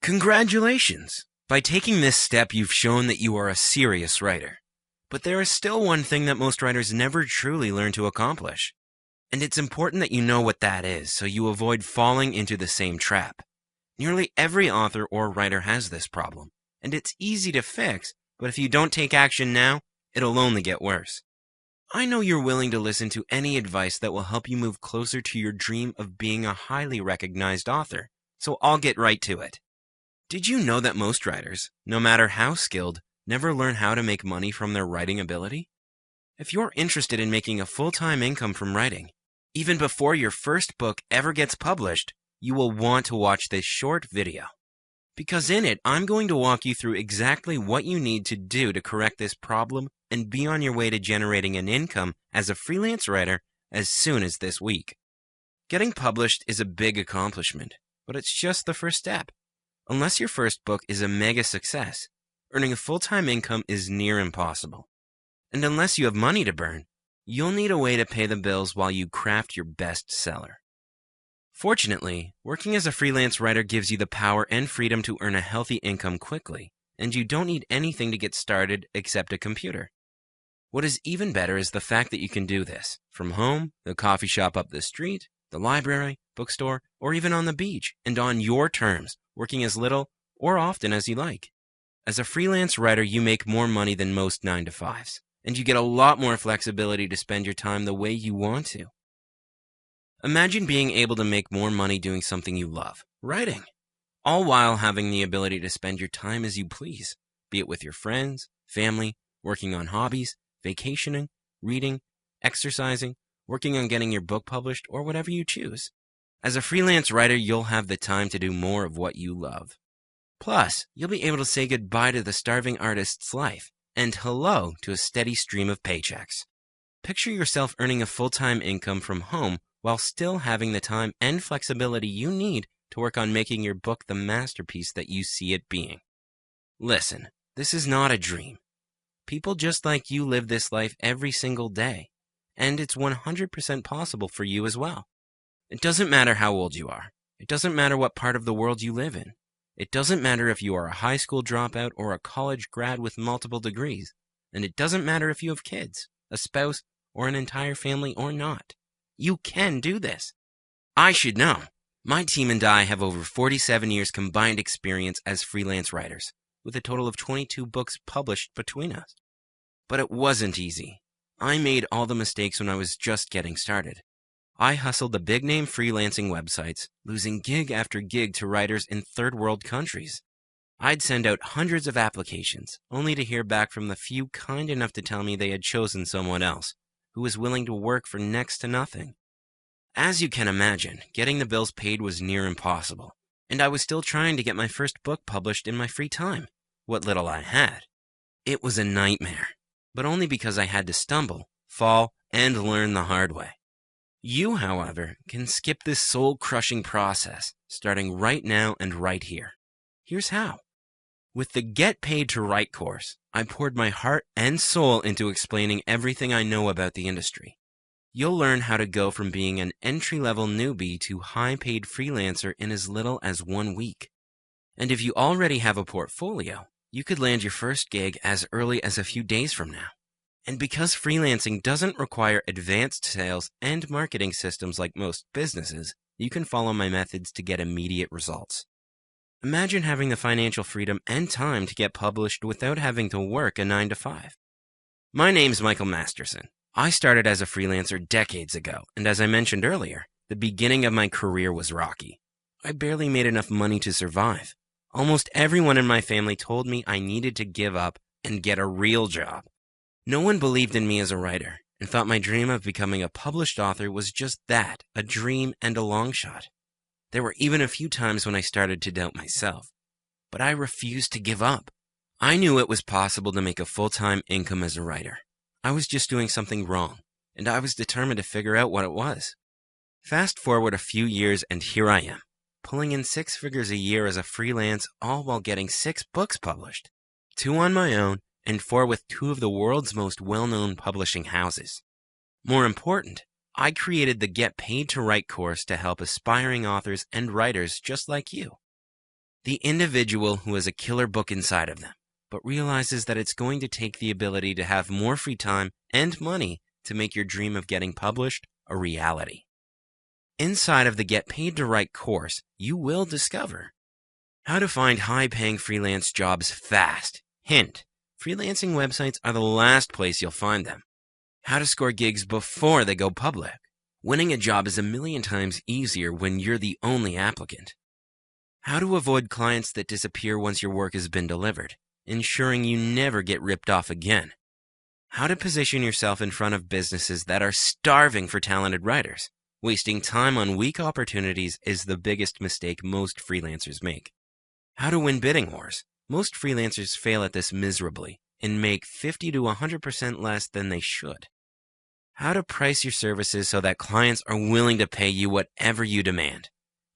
Congratulations! By taking this step, you've shown that you are a serious writer. But there is still one thing that most writers never truly learn to accomplish. And it's important that you know what that is so you avoid falling into the same trap. Nearly every author or writer has this problem, and it's easy to fix, but if you don't take action now, it'll only get worse. I know you're willing to listen to any advice that will help you move closer to your dream of being a highly recognized author, so I'll get right to it. Did you know that most writers, no matter how skilled, never learn how to make money from their writing ability? If you're interested in making a full-time income from writing, even before your first book ever gets published, you will want to watch this short video. Because in it, I'm going to walk you through exactly what you need to do to correct this problem and be on your way to generating an income as a freelance writer as soon as this week. Getting published is a big accomplishment, but it's just the first step. Unless your first book is a mega success, earning a full-time income is near impossible. And unless you have money to burn, you'll need a way to pay the bills while you craft your best seller. Fortunately, working as a freelance writer gives you the power and freedom to earn a healthy income quickly, and you don't need anything to get started except a computer. What is even better is the fact that you can do this from home, the coffee shop up the street, the library, bookstore, or even on the beach, and on your terms, working as little or often as you like. As a freelance writer, you make more money than most 9-to-5s, and you get a lot more flexibility to spend your time the way you want to. Imagine being able to make more money doing something you love, writing, all while having the ability to spend your time as you please, be it with your friends, family, working on hobbies, vacationing, reading, exercising, working on getting your book published, or whatever you choose. As a freelance writer, you'll have the time to do more of what you love. Plus, you'll be able to say goodbye to the starving artist's life and hello to a steady stream of paychecks. Picture yourself earning a full-time income from home while still having the time and flexibility you need to work on making your book the masterpiece that you see it being. Listen, this is not a dream. People just like you live this life every single day, and it's 100% possible for you as well. It doesn't matter how old you are. It doesn't matter what part of the world you live in. It doesn't matter if you are a high school dropout or a college grad with multiple degrees. And it doesn't matter if you have kids, a spouse, or an entire family or not. You can do this. I should know. My team and I have over 47 years combined experience as freelance writers, with a total of 22 books published between us. But it wasn't easy. I made all the mistakes when I was just getting started. I hustled the big-name freelancing websites, losing gig after gig to writers in third-world countries. I'd send out hundreds of applications, only to hear back from the few kind enough to tell me they had chosen someone else, who was willing to work for next to nothing. As you can imagine, getting the bills paid was near impossible, and I was still trying to get my first book published in my free time, what little I had. It was a nightmare, but only because I had to stumble, fall, and learn the hard way. You, however, can skip this soul-crushing process, starting right now and right here. Here's how. With the Get Paid to Write course, I poured my heart and soul into explaining everything I know about the industry. You'll learn how to go from being an entry-level newbie to high-paid freelancer in as little as 1 week. And if you already have a portfolio, you could land your first gig as early as a few days from now. And because freelancing doesn't require advanced sales and marketing systems like most businesses, you can follow my methods to get immediate results. Imagine having the financial freedom and time to get published without having to work a 9-to-5. My name's Michael Masterson. I started as a freelancer decades ago, and as I mentioned earlier, the beginning of my career was rocky. I barely made enough money to survive. Almost everyone in my family told me I needed to give up and get a real job. No one believed in me as a writer and thought my dream of becoming a published author was just that, a dream and a long shot. There were even a few times when I started to doubt myself, but I refused to give up. I knew it was possible to make a full-time income as a writer. I was just doing something wrong, and I was determined to figure out what it was. Fast forward a few years, and here I am, pulling in 6 figures a year as a freelance, all while getting 6 books published, 2 on my own, and 4 with 2 of the world's most well-known publishing houses. More important, I created the Get Paid to Write course to help aspiring authors and writers just like you. The individual who has a killer book inside of them, but realizes that it's going to take the ability to have more free time and money to make your dream of getting published a reality. Inside of the Get Paid to Write course, you will discover how to find high-paying freelance jobs fast. Hint, freelancing websites are the last place you'll find them. How to score gigs before they go public. Winning a job is 1,000,000 times easier when you're the only applicant. How to avoid clients that disappear once your work has been delivered, ensuring you never get ripped off again. How to position yourself in front of businesses that are starving for talented writers. Wasting time on weak opportunities is the biggest mistake most freelancers make. How to win bidding wars. Most freelancers fail at this miserably and make 50 to 100% less than they should. How to price your services so that clients are willing to pay you whatever you demand,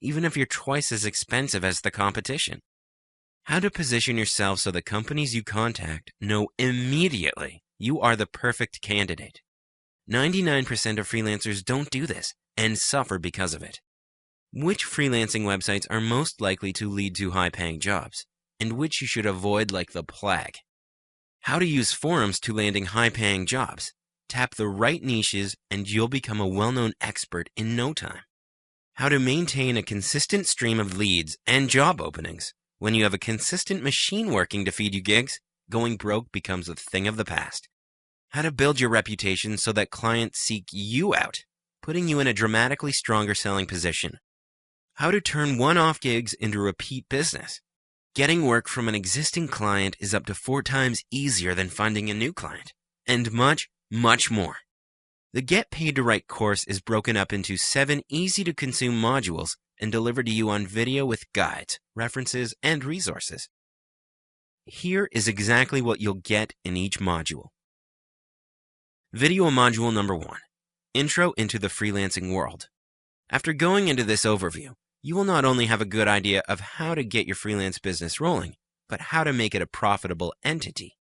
even if you're twice as expensive as the competition. How to position yourself so the companies you contact know immediately you are the perfect candidate. 99% of freelancers don't do this and suffer because of it. Which freelancing websites are most likely to lead to high-paying jobs, and which you should avoid like the plague? How to use forums to landing high-paying jobs. Tap the right niches and you'll become a well-known expert in no time. How to maintain a consistent stream of leads and job openings. When you have a consistent machine working to feed you gigs, going broke becomes a thing of the past. How to build your reputation so that clients seek you out, putting you in a dramatically stronger selling position. How to turn one-off gigs into repeat business. Getting work from an existing client is up to 4 times easier than finding a new client, and much more. The Get Paid to Write course is broken up into 7 easy-to-consume modules and delivered to you on video with guides, references, and resources. Here is exactly what you'll get in each module. Video module number 1, Intro into the Freelancing World. After going into this overview, you will not only have a good idea of how to get your freelance business rolling, but how to make it a profitable entity.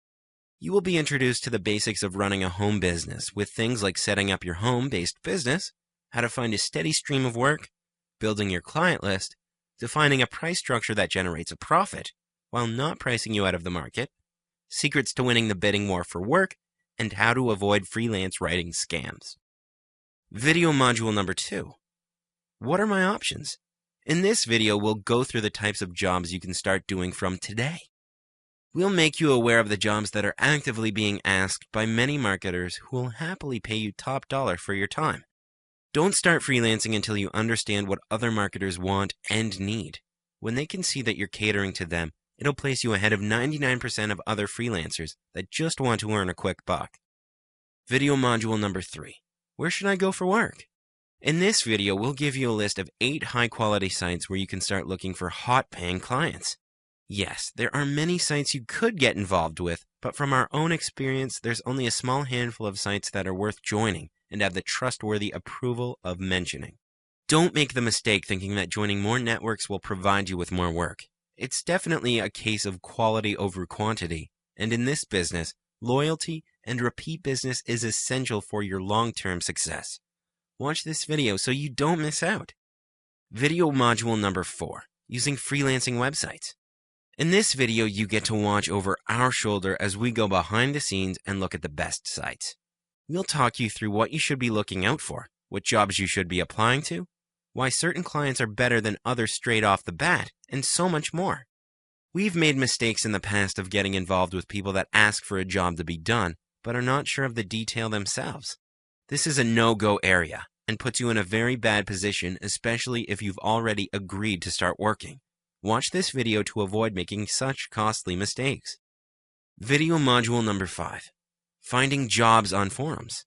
You will be introduced to the basics of running a home business with things like setting up your home-based business, how to find a steady stream of work, building your client list, defining a price structure that generates a profit while not pricing you out of the market, secrets to winning the bidding war for work, and how to avoid freelance writing scams. Video module number 2. What are my options? In this video, we'll go through the types of jobs you can start doing from today. We'll make you aware of the jobs that are actively being asked by many marketers who will happily pay you top dollar for your time. Don't start freelancing until you understand what other marketers want and need. When they can see that you're catering to them, it'll place you ahead of 99% of other freelancers that just want to earn a quick buck. Video module number 3. Where should I go for work? In this video, we'll give you a list of 8 high-quality sites where you can start looking for hot-paying clients. Yes, there are many sites you could get involved with, but from our own experience, there's only a small handful of sites that are worth joining and have the trustworthy approval of mentioning. Don't make the mistake thinking that joining more networks will provide you with more work. It's definitely a case of quality over quantity, and in this business, loyalty and repeat business is essential for your long-term success. Watch this video so you don't miss out. Video module number 4, using freelancing websites. In this video, you get to watch over our shoulder as we go behind the scenes and look at the best sites. We'll talk you through what you should be looking out for, what jobs you should be applying to, why certain clients are better than others straight off the bat, and so much more. We've made mistakes in the past of getting involved with people that ask for a job to be done, but are not sure of the detail themselves. This is a no-go area and puts you in a very bad position, especially if you've already agreed to start working. Watch this video to avoid making such costly mistakes. Video module number 5. Finding jobs on forums.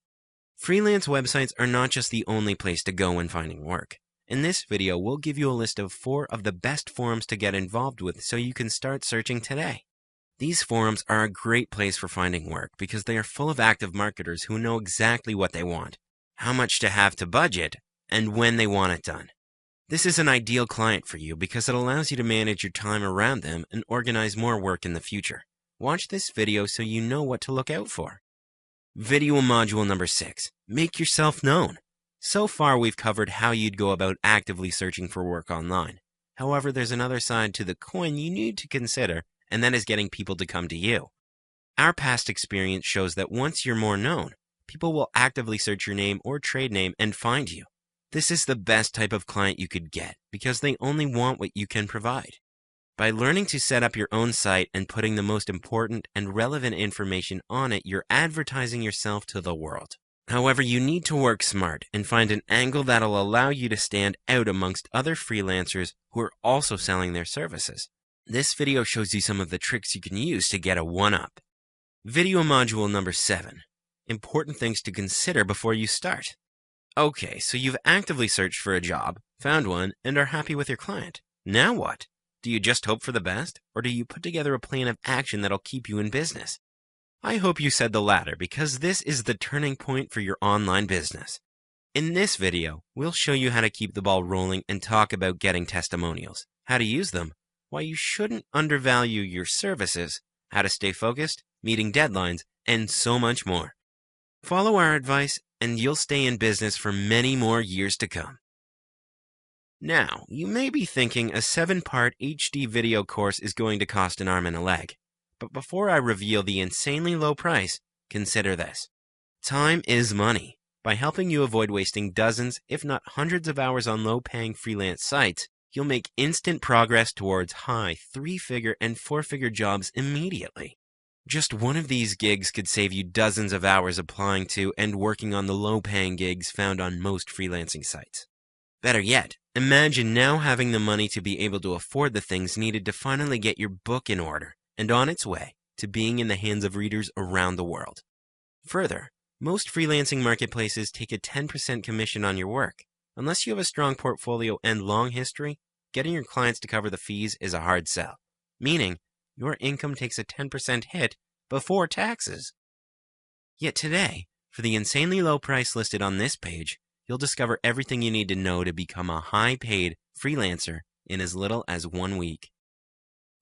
Freelance websites are not just the only place to go when finding work. In this video, we'll give you a list of 4 of the best forums to get involved with so you can start searching today. These forums are a great place for finding work because they are full of active marketers who know exactly what they want, how much to have to budget, and when they want it done. This is an ideal client for you because it allows you to manage your time around them and organize more work in the future. Watch this video so you know what to look out for. Video module number 6. Make yourself known. So far, we've covered how you'd go about actively searching for work online, However, there's another side to the coin you need to consider, and that is getting people to come to you. Our past experience shows that once you're more known, people will actively search your name or trade name and find you. This is the best type of client you could get because they only want what you can provide. By learning to set up your own site and putting the most important and relevant information on it, you're advertising yourself to the world. However, you need to work smart and find an angle that'll allow you to stand out amongst other freelancers who are also selling their services. This video shows you some of the tricks you can use to get a one-up. Video module number 7. Important things to consider before you start. Okay, so you've actively searched for a job, found one, and are happy with your client. Now what? Do you just hope for the best, or do you put together a plan of action that'll keep you in business? I hope you said the latter because this is the turning point for your online business. In this video, we'll show you how to keep the ball rolling and talk about getting testimonials, how to use them, why you shouldn't undervalue your services, how to stay focused, meeting deadlines, and so much more. Follow our advice and you'll stay in business for many more years to come. Now, you may be thinking a 7-part HD video course is going to cost an arm and a leg. But before I reveal the insanely low price, consider this. Time is money. By helping you avoid wasting dozens, if not hundreds of hours on low-paying freelance sites, you'll make instant progress towards high 3-figure and 4-figure jobs immediately. Just one of these gigs could save you dozens of hours applying to and working on the low-paying gigs found on most freelancing sites. Better yet, imagine now having the money to be able to afford the things needed to finally get your book in order and on its way to being in the hands of readers around the world. Further, most freelancing marketplaces take a 10% commission on your work. Unless you have a strong portfolio and long history, getting your clients to cover the fees is a hard sell, meaning your income takes a 10% hit before taxes. Yet today, for the insanely low price listed on this page, you'll discover everything you need to know to become a high-paid freelancer in as little as 1 week.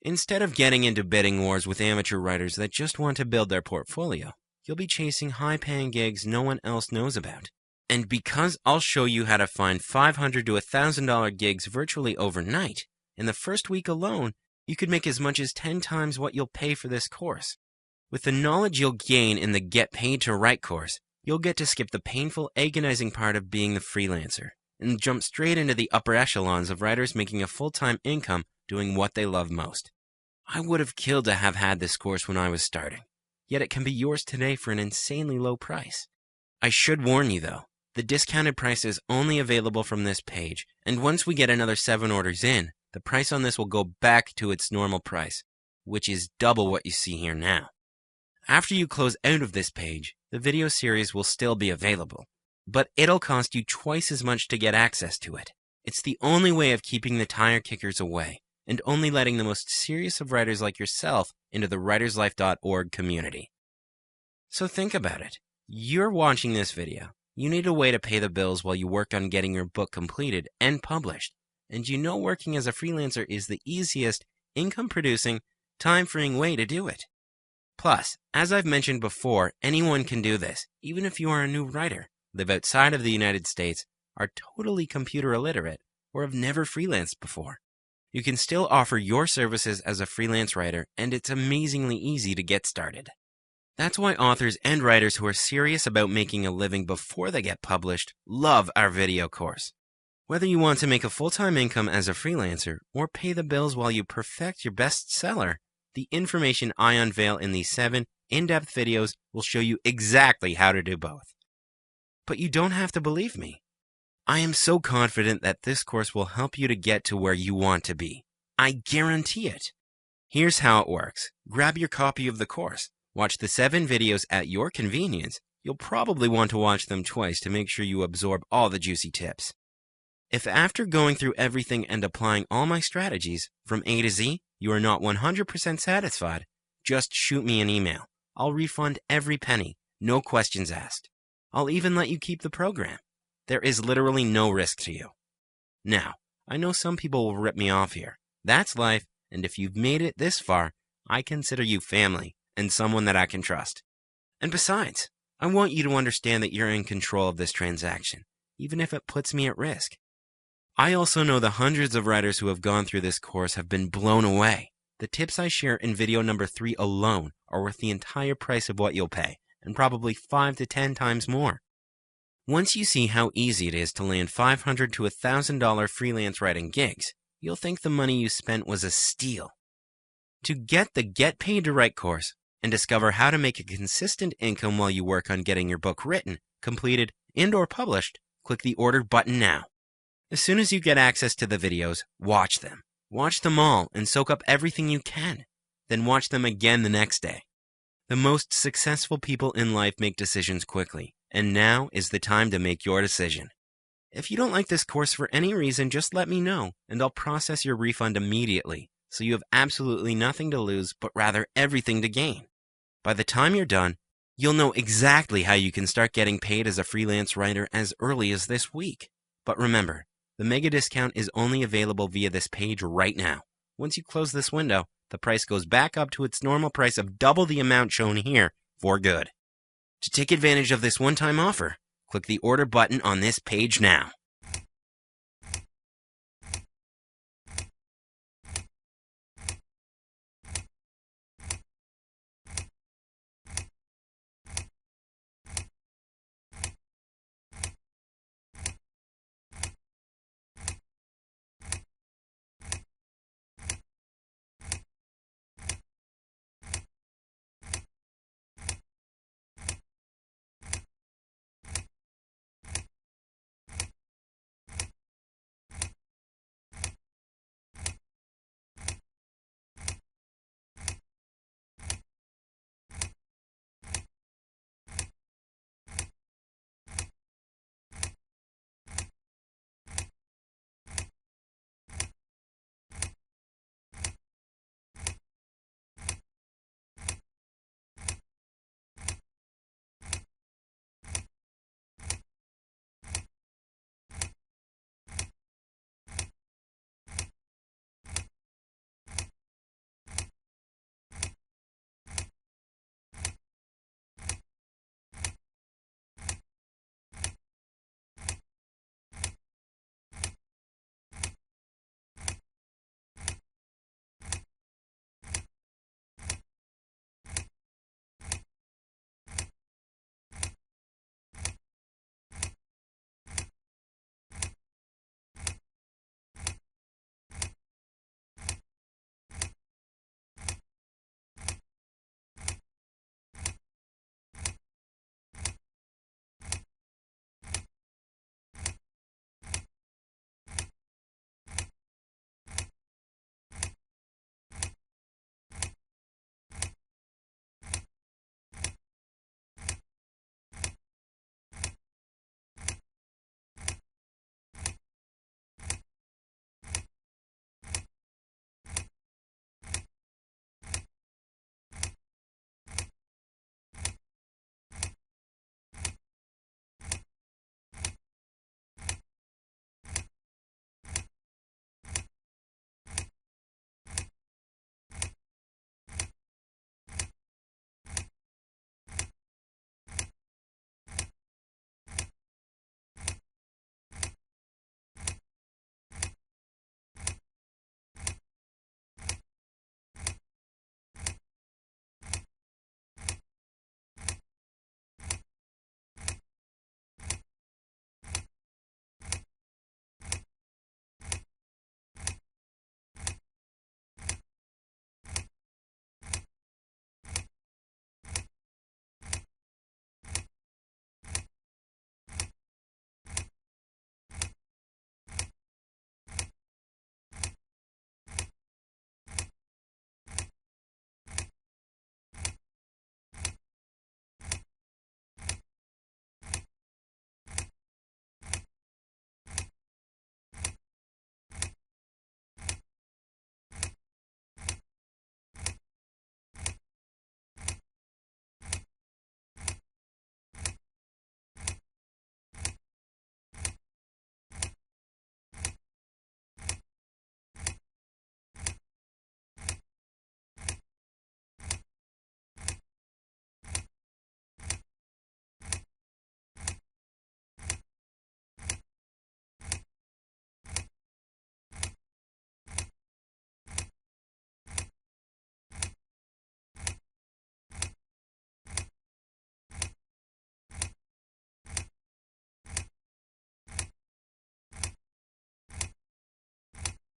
Instead of getting into bidding wars with amateur writers that just want to build their portfolio, you'll be chasing high-paying gigs no one else knows about. And because I'll show you how to find $500 to $1,000 gigs virtually overnight, in the first week alone, you could make as much as 10 times what you'll pay for this course. With the knowledge you'll gain in the Get Paid to Write course, you'll get to skip the painful, agonizing part of being the freelancer and jump straight into the upper echelons of writers making a full-time income doing what they love most. I would have killed to have had this course when I was starting, yet it can be yours today for an insanely low price. I should warn you though, the discounted price is only available from this page, and once we get another 7 orders in, the price on this will go back to its normal price, which is double what you see here now. After you close out of this page, the video series will still be available, but it'll cost you twice as much to get access to it. It's the only way of keeping the tire kickers away, and only letting the most serious of writers like yourself into the writerslife.org community. So think about it. You're watching this video. You need a way to pay the bills while you work on getting your book completed and published. And you know working as a freelancer is the easiest, income-producing, time-freeing way to do it. Plus, as I've mentioned before, anyone can do this, even if you are a new writer, live outside of the United States, are totally computer illiterate, or have never freelanced before. You can still offer your services as a freelance writer, and it's amazingly easy to get started. That's why authors and writers who are serious about making a living before they get published love our video course. Whether you want to make a full-time income as a freelancer or pay the bills while you perfect your bestseller, the information I unveil in these 7 in-depth videos will show you exactly how to do both. But you don't have to believe me. I am so confident that this course will help you to get to where you want to be. I guarantee it. Here's how it works. Grab your copy of the course. Watch the 7 videos at your convenience. You'll probably want to watch them twice to make sure you absorb all the juicy tips. If after going through everything and applying all my strategies from A to Z, you are not 100% satisfied, just shoot me an email. I'll refund every penny, no questions asked. I'll even let you keep the program. There is literally no risk to you. Now, I know some people will rip me off here. That's life, and if you've made it this far, I consider you family and someone that I can trust. And besides, I want you to understand that you're in control of this transaction, even if it puts me at risk. I also know the hundreds of writers who have gone through this course have been blown away. The tips I share in video number 3 alone are worth the entire price of what you'll pay, and probably 5 to 10 times more. Once you see how easy it is to land $500 to $1,000 freelance writing gigs, you'll think the money you spent was a steal. To get the Get Paid to Write course and discover how to make a consistent income while you work on getting your book written, completed, and/or published, click the order button now. As soon as you get access to the videos, watch them. Watch them all and soak up everything you can. Then watch them again the next day. The most successful people in life make decisions quickly, and now is the time to make your decision. If you don't like this course for any reason, just let me know, and I'll process your refund immediately, so you have absolutely nothing to lose, but rather everything to gain. By the time you're done, you'll know exactly how you can start getting paid as a freelance writer as early as this week. But remember, the mega discount is only available via this page right now. Once you close this window, the price goes back up to its normal price of double the amount shown here for good. To take advantage of this one-time offer, click the order button on this page now.